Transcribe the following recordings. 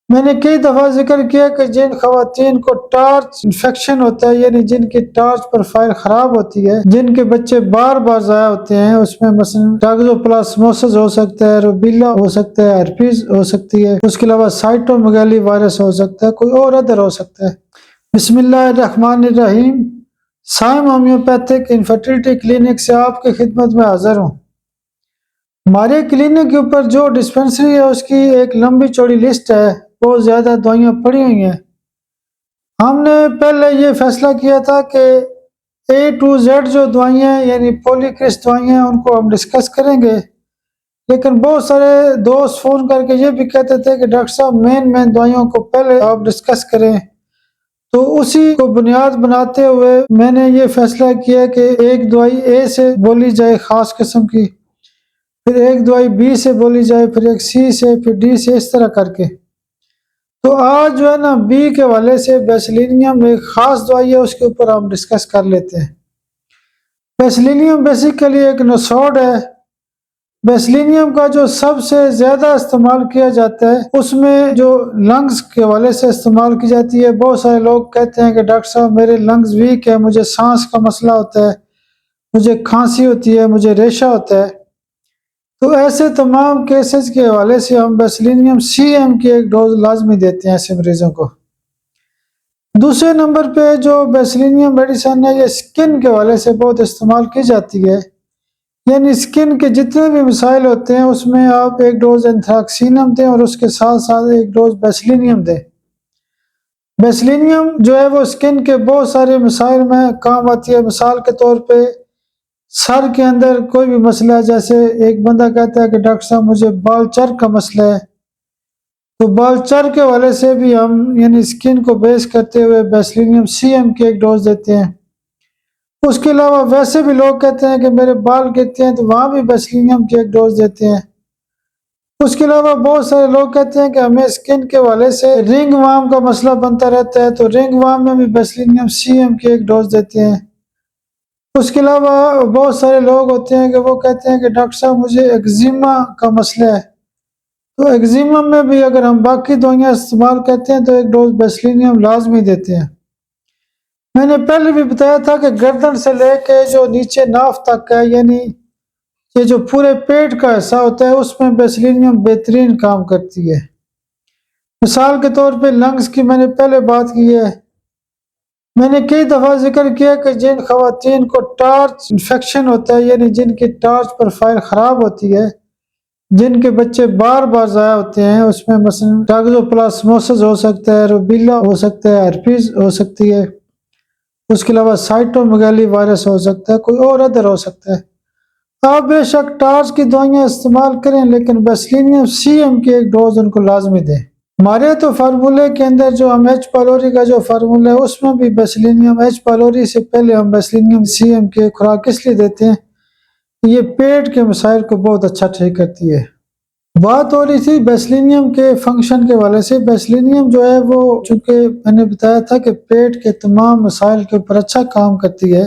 میں نے کئی دفعہ ذکر کیا کہ جن خواتین کو ٹارچ انفیکشن ہوتا ہے، یعنی جن کی ٹارچ پروفائل خراب ہوتی ہے، جن کے بچے بار بار ضائع ہوتے ہیں، اس میں مثلا ٹاکزوپلاسموسس ہو سکتا ہے، روبیلا ہو سکتا ہے، ہرپیز ہو سکتی ہے، اس کے علاوہ سائٹومیگالی وائرس ہو سکتا ہے، کوئی اور ادر ہو سکتا ہے۔ بسم اللہ الرحمن الرحیم۔ سائم ہومیوپیتھک انفرٹیلٹی کلینک سے آپ کی خدمت میں حاضر ہوں۔ ہمارے کلینک کے اوپر جو ڈسپنسری ہے اس کی ایک لمبی چوڑی لسٹ ہے، بہت زیادہ دوائیاں پڑی ہوئی ہیں۔ ہم نے پہلے یہ فیصلہ کیا تھا کہ A to Z جو دوائیاں ہیں، یعنی پولیکرس دوائیاں ہیں، ان کو ہم ڈسکس کریں گے، لیکن بہت سارے دوست فون کر کے یہ بھی کہتے تھے کہ ڈاکٹر صاحب مین دوائیوں کو پہلے آپ ڈسکس کریں، تو اسی کو بنیاد بناتے ہوئے میں نے یہ فیصلہ کیا کہ ایک دوائی A سے بولی جائے خاص قسم کی، پھر ایک دوائی B سے بولی جائے، پھر ایک C سے، پھر D سے، اس طرح کر کے۔ تو آج جو ہے نا B کے حوالے سے بیسلینیم ایک خاص دوائی ہے، اس کے اوپر ہم ڈسکس کر لیتے ہیں۔ بیسلینیم بیسیکلی ایک نسوڈ ہے۔ بیسلینیم کا جو سب سے زیادہ استعمال کیا جاتا ہے اس میں جو لنگز کے حوالے سے استعمال کی جاتی ہے۔ بہت سارے لوگ کہتے ہیں کہ ڈاکٹر صاحب میرے لنگز ویک ہے، مجھے سانس کا مسئلہ ہوتا ہے، مجھے کھانسی ہوتی ہے، مجھے ریشہ ہوتا ہے، تو ایسے تمام کیسز کے حوالے سے ہم بیسلینیم CM کی ایک ڈوز لازمی دیتے ہیں ایسے مریضوں کو۔ دوسرے نمبر پہ جو بیسلینیم میڈیسن ہے، یہ سکن کے حوالے سے بہت استعمال کی جاتی ہے، یعنی سکن کے جتنے بھی مسائل ہوتے ہیں اس میں آپ ایک ڈوز اینتھراکسینم دیں اور اس کے ساتھ ساتھ ایک ڈوز بیسلینیم دیں۔ بیسلینیم جو ہے وہ سکن کے بہت سارے مسائل میں کام آتی ہے۔ مثال کے طور پہ سر کے اندر کوئی بھی مسئلہ ہے، جیسے ایک بندہ کہتا ہے کہ ڈاکٹر صاحب مجھے بال چر کا مسئلہ ہے، تو بال چر کے حوالے سے بھی ہم یعنی سکن کو بیس کرتے ہوئے بیسلینیم CM کی ایک ڈوز دیتے ہیں۔ اس کے علاوہ ویسے بھی لوگ کہتے ہیں کہ میرے بال گرتے ہیں، تو وہاں بھی بیسلینیم کی ایک ڈوز دیتے ہیں۔ اس کے علاوہ بہت سارے لوگ کہتے ہیں کہ ہمیں سکن کے حوالے سے رنگ وارم کا مسئلہ بنتا رہتا ہے، تو رنگ وارم میں بھی بیسلینیم CM کی ایک ڈوز دیتے ہیں۔ اس کے علاوہ بہت سارے لوگ ہوتے ہیں کہ وہ کہتے ہیں کہ ڈاکٹر صاحب مجھے ایگزیما کا مسئلہ ہے، تو ایگزیما میں بھی اگر ہم باقی دوائیاں استعمال کرتے ہیں تو ایک ڈوز بیسلینیم لازمی دیتے ہیں۔ میں نے پہلے بھی بتایا تھا کہ گردن سے لے کے جو نیچے ناف تک ہے، یعنی یہ جو پورے پیٹ کا حصہ ہوتا ہے، اس میں بیسلینیم بہترین کام کرتی ہے۔ مثال کے طور پہ لنگز کی میں نے پہلے بات کی ہے۔ میں نے کئی دفعہ ذکر کیا کہ جن خواتین کو ٹارچ انفیکشن ہوتا ہے، یعنی جن کی ٹارچ پروفائل خراب ہوتی ہے، جن کے بچے بار بار ضائع ہوتے ہیں، اس میں مثلا ٹاکزوپلاسموسس ہو سکتا ہے، روبیلا ہو سکتا ہے، ہرپیز ہو سکتی ہے، اس کے علاوہ سائٹومیگالی وائرس ہو سکتا ہے، کوئی اور ادر ہو سکتا ہے۔ آپ بے شک ٹارچ کی دوائیاں استعمال کریں، لیکن بیسلینیم CM کی ایک ڈوز ان کو لازمی دیں۔ ہمارے تو فارمولے کے اندر جو ہم H پائلوری کا جو فارمولہ ہے اس میں بھی بیسلینیم H پائلوری سے پہلے ہم بیسلینیم CM کی خوراک اس لیے دیتے ہیں کہ یہ پیٹ کے مسائل کو بہت اچھا ٹھیک کرتی ہے۔ بات ہو رہی تھی بیسلینیم کے فنکشن کے حوالے سے۔ بیسلینیم جو ہے وہ چونکہ میں نے بتایا تھا کہ پیٹ کے تمام مسائل کے اوپر اچھا کام کرتی ہے،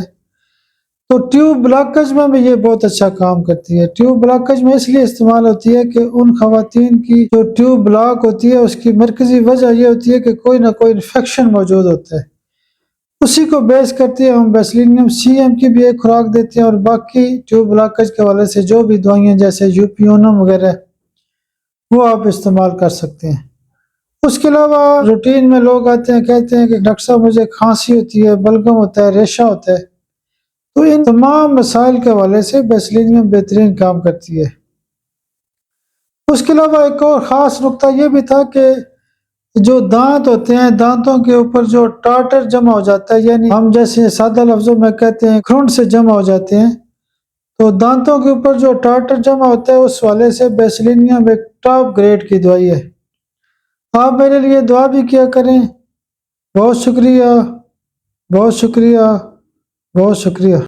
تو ٹیوب بلاکج میں بھی یہ بہت اچھا کام کرتی ہے۔ ٹیوب بلاکج میں اس لیے استعمال ہوتی ہے کہ ان خواتین کی جو ٹیوب بلاک ہوتی ہے اس کی مرکزی وجہ یہ ہوتی ہے کہ کوئی نہ کوئی انفیکشن موجود ہوتا ہے، اسی کو بیس کرتے ہیں ہم بیسلینیم CM کی بھی ایک خوراک دیتے ہیں، اور باقی ٹیوب بلاکج کے حوالے سے جو بھی دوائیاں جیسے یوپیونم وغیرہ وہ آپ استعمال کر سکتے ہیں۔ اس کے علاوہ روٹین میں لوگ آتے ہیں کہتے ہیں کہ ڈاکٹر صاحب مجھے کھانسی ہوتی ہے، بلغم ہوتا ہے، ریشہ ہوتا ہے، تو ان تمام مسائل کے حوالے سے بیسلینیم بہترین کام کرتی ہے۔ اس کے علاوہ ایک اور خاص نقطہ یہ بھی تھا کہ جو دانت ہوتے ہیں، دانتوں کے اوپر جو ٹارٹر جمع ہو جاتا ہے، یعنی ہم جیسے سادہ لفظوں میں کہتے ہیں کھرنٹ سے جمع ہو جاتے ہیں، تو دانتوں کے اوپر جو ٹارٹر جمع ہوتا ہے اس والے سے بیسلینیم ایک ٹاپ گریڈ کی دوائی ہے۔ آپ میرے لیے دعا بھی کیا کریں۔ بہت شکریہ، بہت شکریہ، بہت شکریہ۔